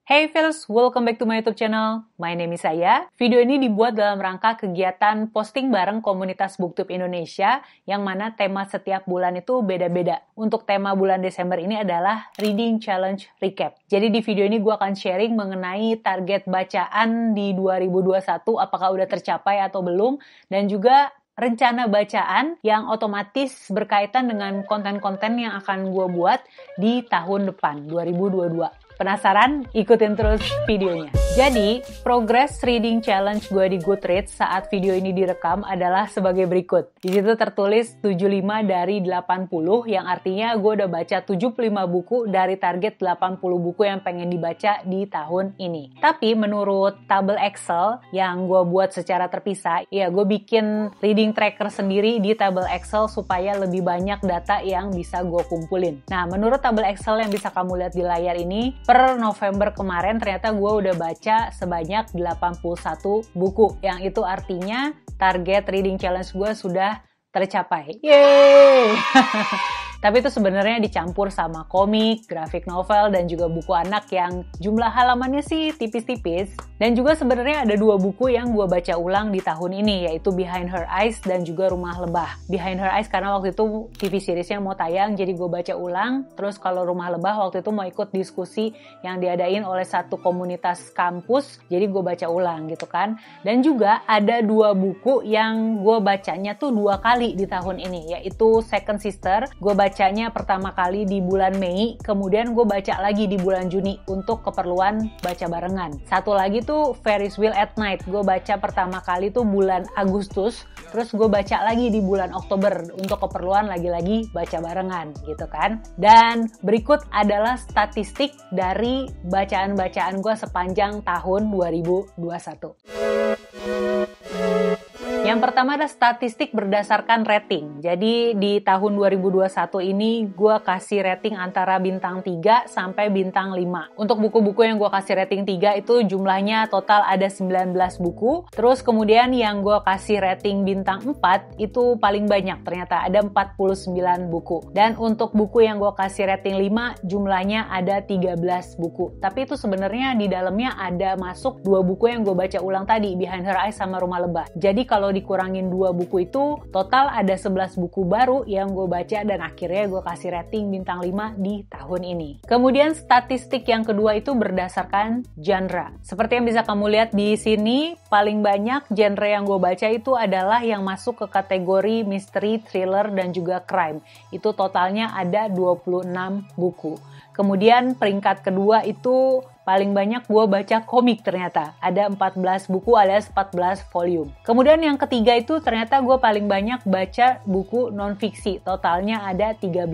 Hey Phils, welcome back to my YouTube channel. My name is Saya. Video ini dibuat dalam rangka kegiatan posting bareng komunitas BookTube Indonesia, yang mana tema setiap bulan itu beda-beda. Untuk tema bulan Desember ini adalah Reading Challenge Recap. Jadi di video ini gue akan sharing mengenai target bacaan di 2021, apakah udah tercapai atau belum, dan juga rencana bacaan yang otomatis berkaitan dengan konten-konten yang akan gue buat di tahun depan, 2022. Penasaran? Ikutin terus videonya. Jadi, progress reading challenge gue di Goodreads saat video ini direkam adalah sebagai berikut. Di situ tertulis 75 dari 80, yang artinya gue udah baca 75 buku dari target 80 buku yang pengen dibaca di tahun ini. Tapi menurut tabel Excel yang gue buat secara terpisah, ya gue bikin reading tracker sendiri di tabel Excel supaya lebih banyak data yang bisa gue kumpulin. Nah, menurut tabel Excel yang bisa kamu lihat di layar ini, per November kemarin ternyata gue udah baca sebanyak 81 buku, yang itu artinya target reading challenge gue sudah tercapai. Yeay! Tapi itu sebenarnya dicampur sama komik, graphic novel, dan juga buku anak yang jumlah halamannya sih tipis-tipis. Dan juga sebenarnya ada 2 buku yang gue baca ulang di tahun ini, yaitu Behind Her Eyes dan juga Rumah Lebah. Behind Her Eyes karena waktu itu TV seriesnya mau tayang, jadi gue baca ulang. Terus kalau Rumah Lebah waktu itu mau ikut diskusi yang diadain oleh satu komunitas kampus, jadi gue baca ulang gitu kan. Dan juga ada 2 buku yang gue bacanya tuh 2 kali di tahun ini, yaitu Second Sister. Gue bacanya pertama kali di bulan Mei, kemudian gue baca lagi di bulan Juni untuk keperluan baca barengan. Satu lagi tuh Ferris Wheel at Night, gue baca pertama kali tuh bulan Agustus, terus gue baca lagi di bulan Oktober untuk keperluan lagi-lagi baca barengan gitu kan. Dan berikut adalah statistik dari bacaan-bacaan gue sepanjang tahun 2021. Yang pertama ada statistik berdasarkan rating. Jadi di tahun 2021 ini gue kasih rating antara bintang 3 sampai bintang 5. Untuk buku-buku yang gue kasih rating 3 itu jumlahnya total ada 19 buku. Terus kemudian yang gue kasih rating bintang 4 itu paling banyak, ternyata ada 49 buku. Dan untuk buku yang gue kasih rating 5 jumlahnya ada 13 buku. Tapi itu sebenarnya di dalamnya ada masuk 2 buku yang gue baca ulang tadi, Behind Her Eyes sama Rumah Lebah. Jadi kalau dikurangin 2 buku itu, total ada 11 buku baru yang gue baca dan akhirnya gue kasih rating bintang 5 di tahun ini. Kemudian statistik yang kedua itu berdasarkan genre. Seperti yang bisa kamu lihat di sini, paling banyak genre yang gue baca itu adalah yang masuk ke kategori misteri, thriller, dan juga crime. Itu totalnya ada 26 buku. Kemudian peringkat kedua itu paling banyak gue baca komik ternyata. Ada 14 buku alias 14 volume. Kemudian yang ketiga itu ternyata gue paling banyak baca buku non-fiksi. Totalnya ada 13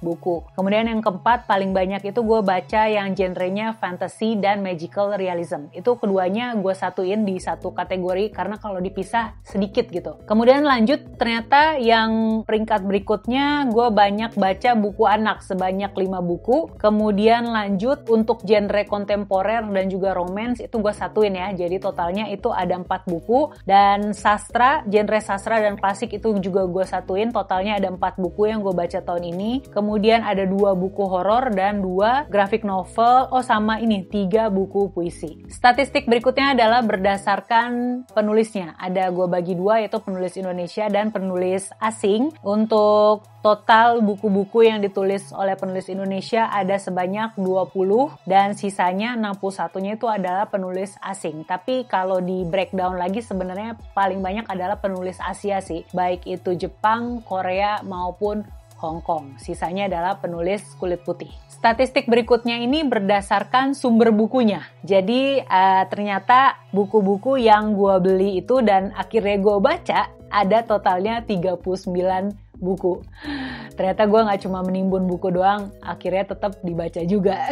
buku. Kemudian yang keempat paling banyak itu gue baca yang genrenya fantasy dan magical realism. Itu keduanya gue satuin di satu kategori karena kalau dipisah sedikit gitu. Kemudian lanjut ternyata yang peringkat berikutnya gue banyak baca buku anak sebanyak 5 buku. Kemudian lanjut untuk genre kontemporer dan juga romance itu gue satuin ya. Jadi totalnya itu ada 4 buku. Dan sastra, genre sastra dan klasik itu juga gue satuin. Totalnya ada 4 buku yang gue baca tahun ini. Kemudian ada 2 buku horor dan 2 graphic novel. Oh sama ini 3 buku puisi. Statistik berikutnya adalah berdasarkan penulisnya. Ada gue bagi 2 yaitu penulis Indonesia dan penulis asing. Untuk total buku-buku yang ditulis oleh penulis Indonesia ada sebanyak 20 dan sisanya 61-nya itu adalah penulis asing. Tapi kalau di breakdown lagi sebenarnya paling banyak adalah penulis Asia sih. Baik itu Jepang, Korea maupun Hong Kong. Sisanya adalah penulis kulit putih. Statistik berikutnya ini berdasarkan sumber bukunya. Jadi ternyata buku-buku yang gue beli itu dan akhirnya gue baca ada totalnya 39 buku. Ternyata gue gak cuma menimbun buku doang, akhirnya tetap dibaca juga.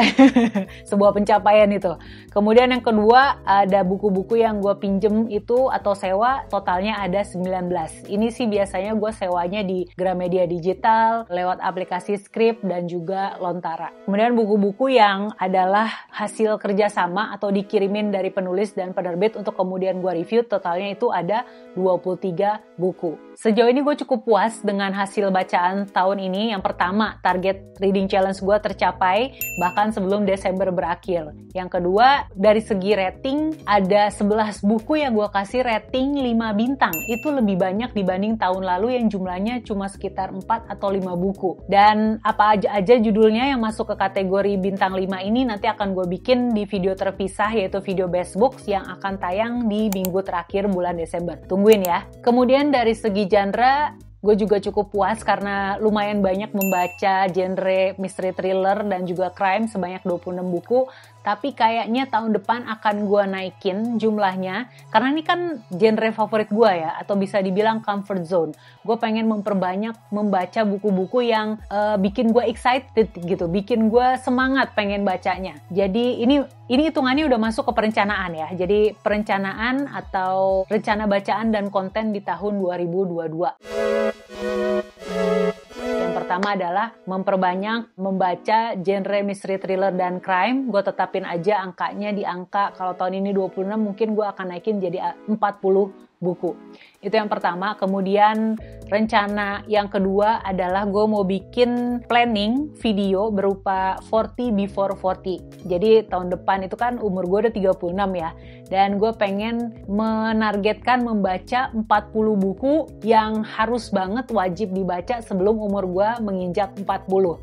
Sebuah pencapaian itu. Kemudian yang kedua, ada buku-buku yang gue pinjem itu atau sewa, totalnya ada 19. Ini sih biasanya gue sewanya di Gramedia Digital, lewat aplikasi Script dan juga Lontara. Kemudian buku-buku yang adalah hasil kerjasama atau dikirimin dari penulis dan penerbit untuk kemudian gue review, totalnya itu ada 23 buku. Sejauh ini gue cukup puas dengan hasil bacaan tahun ini, yang pertama, target reading challenge gue tercapai bahkan sebelum Desember berakhir. Yang kedua, dari segi rating, ada 11 buku yang gue kasih rating 5 bintang. Itu lebih banyak dibanding tahun lalu yang jumlahnya cuma sekitar 4 atau 5 buku. Dan apa aja judulnya yang masuk ke kategori bintang 5 ini nanti akan gue bikin di video terpisah, yaitu video best books yang akan tayang di minggu terakhir bulan Desember. Tungguin ya. Kemudian dari segi genre, gue juga cukup puas karena lumayan banyak membaca genre mystery thriller dan juga crime sebanyak 26 buku. Tapi kayaknya tahun depan akan gue naikin jumlahnya karena ini kan genre favorit gue ya, atau bisa dibilang comfort zone. Gue pengen memperbanyak membaca buku-buku yang bikin gue excited gitu, bikin gue semangat pengen bacanya. Jadi ini hitungannya udah masuk ke perencanaan ya. Jadi perencanaan atau rencana bacaan dan konten di tahun 2022. Pertama adalah memperbanyak membaca genre mystery thriller dan crime. Gue tetapin aja angkanya di angka, kalau tahun ini 26 mungkin gue akan naikin jadi 40 buku. Itu yang pertama. Kemudian rencana yang kedua adalah gue mau bikin planning video berupa 40 before 40. Jadi tahun depan itu kan umur gue udah 36 ya. Dan gue pengen menargetkan membaca 40 buku yang harus banget wajib dibaca sebelum umur gue menginjak 40.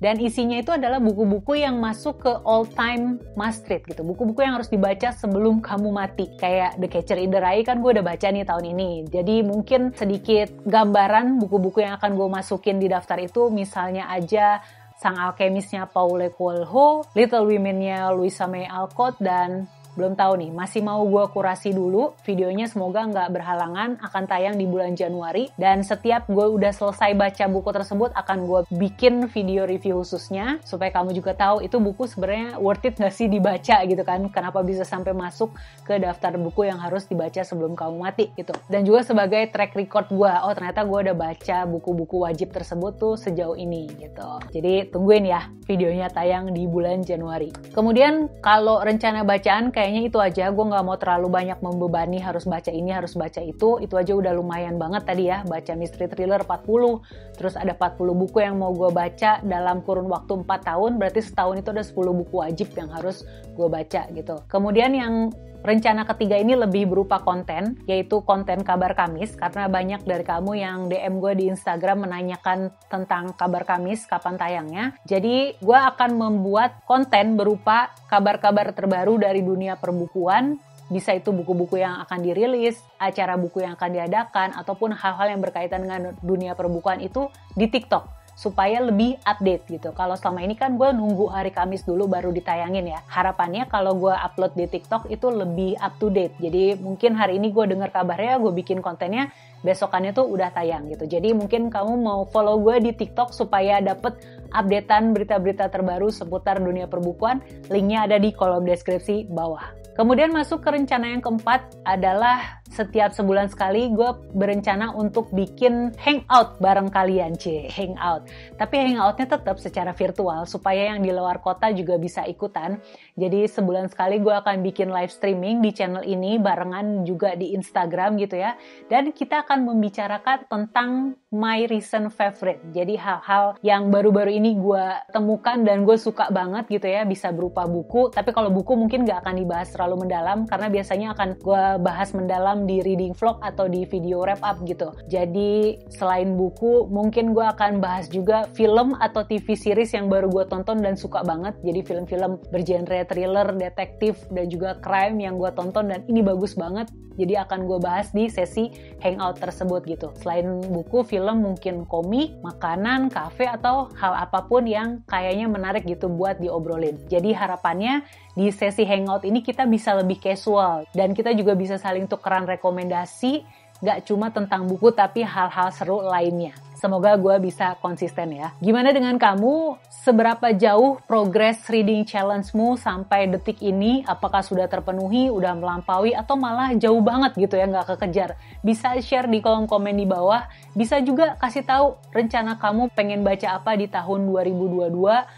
Dan isinya itu adalah buku-buku yang masuk ke all time must read gitu. Buku-buku yang harus dibaca sebelum kamu mati. Kayak The Catcher in the Rye kan gue udah baca nih tahun ini. Jadi mungkin sedikit gambaran buku-buku yang akan gue masukin di daftar itu. Misalnya aja Sang Alkemisnya Paulo Coelho, Little Women-nya Louisa May Alcott, dan belum tahu nih, masih mau gue kurasi dulu. Videonya semoga nggak berhalangan, akan tayang di bulan Januari. Dan setiap gue udah selesai baca buku tersebut, akan gue bikin video review khususnya. Supaya kamu juga tahu itu buku sebenarnya worth it nggak sih dibaca gitu kan. Kenapa bisa sampai masuk ke daftar buku yang harus dibaca sebelum kamu mati gitu. Dan juga sebagai track record gue, oh ternyata gue udah baca buku-buku wajib tersebut tuh sejauh ini gitu. Jadi tungguin ya, videonya tayang di bulan Januari. Kemudian kalau rencana bacaan kayaknya itu aja. Gue gak mau terlalu banyak membebani harus baca ini, harus baca itu aja udah lumayan banget tadi ya. Baca mystery thriller 40, terus ada 40 buku yang mau gue baca dalam kurun waktu 4 tahun, berarti setahun itu ada 10 buku wajib yang harus gue baca gitu. Kemudian yang rencana ketiga ini lebih berupa konten, yaitu konten Kabar Kamis, karena banyak dari kamu yang DM gue di Instagram menanyakan tentang Kabar Kamis, kapan tayangnya. Jadi gue akan membuat konten berupa kabar-kabar terbaru dari dunia perbukuan, bisa itu buku-buku yang akan dirilis, acara buku yang akan diadakan, ataupun hal-hal yang berkaitan dengan dunia perbukuan itu di TikTok. Supaya lebih update gitu. Kalau selama ini kan gue nunggu hari Kamis dulu baru ditayangin ya. Harapannya kalau gue upload di TikTok itu lebih up to date. Jadi mungkin hari ini gue dengar kabarnya, gue bikin kontennya, besokannya tuh udah tayang gitu. Jadi mungkin kamu mau follow gue di TikTok supaya dapet updatean berita-berita terbaru seputar dunia perbukuan. Linknya ada di kolom deskripsi bawah. Kemudian masuk ke rencana yang keempat adalah setiap sebulan sekali gue berencana untuk bikin hangout bareng kalian, hangout. Tapi hangoutnya tetap secara virtual supaya yang di luar kota juga bisa ikutan. Jadi sebulan sekali gue akan bikin live streaming di channel ini barengan juga di Instagram gitu ya. Dan kita akan membicarakan tentang my recent favorite. Jadi hal-hal yang baru-baru ini gue temukan dan gue suka banget gitu ya. Bisa berupa buku, tapi kalau buku mungkin gak akan dibahas terlalu mendalam karena biasanya akan gue bahas mendalam di reading vlog atau di video wrap up gitu. Jadi selain buku mungkin gue akan bahas juga film atau TV series yang baru gue tonton dan suka banget. Jadi film-film bergenre thriller, detektif dan juga crime yang gue tonton dan ini bagus banget. Jadi akan gue bahas di sesi hangout tersebut gitu. Selain buku, film mungkin komik, makanan, kafe atau hal apapun yang kayaknya menarik gitu buat diobrolin. Jadi harapannya di sesi hangout ini kita bisa lebih casual dan kita juga bisa saling tukeran rekomendasi, gak cuma tentang buku tapi hal-hal seru lainnya. Semoga gue bisa konsisten ya. Gimana dengan kamu? Seberapa jauh progres reading challenge-mu sampai detik ini? Apakah sudah terpenuhi, udah melampaui, atau malah jauh banget gitu ya, nggak kekejar? Bisa share di kolom komen di bawah. Bisa juga kasih tahu rencana kamu pengen baca apa di tahun 2022,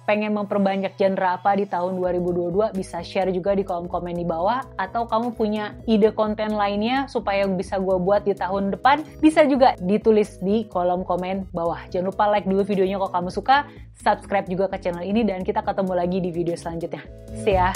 pengen memperbanyak genre apa di tahun 2022, bisa share juga di kolom komen di bawah. Atau kamu punya ide konten lainnya supaya bisa gue buat di tahun depan, bisa juga ditulis di kolom komen komen bawah. Jangan lupa like dulu videonya kalau kamu suka, subscribe juga ke channel ini, dan kita ketemu lagi di video selanjutnya. See ya!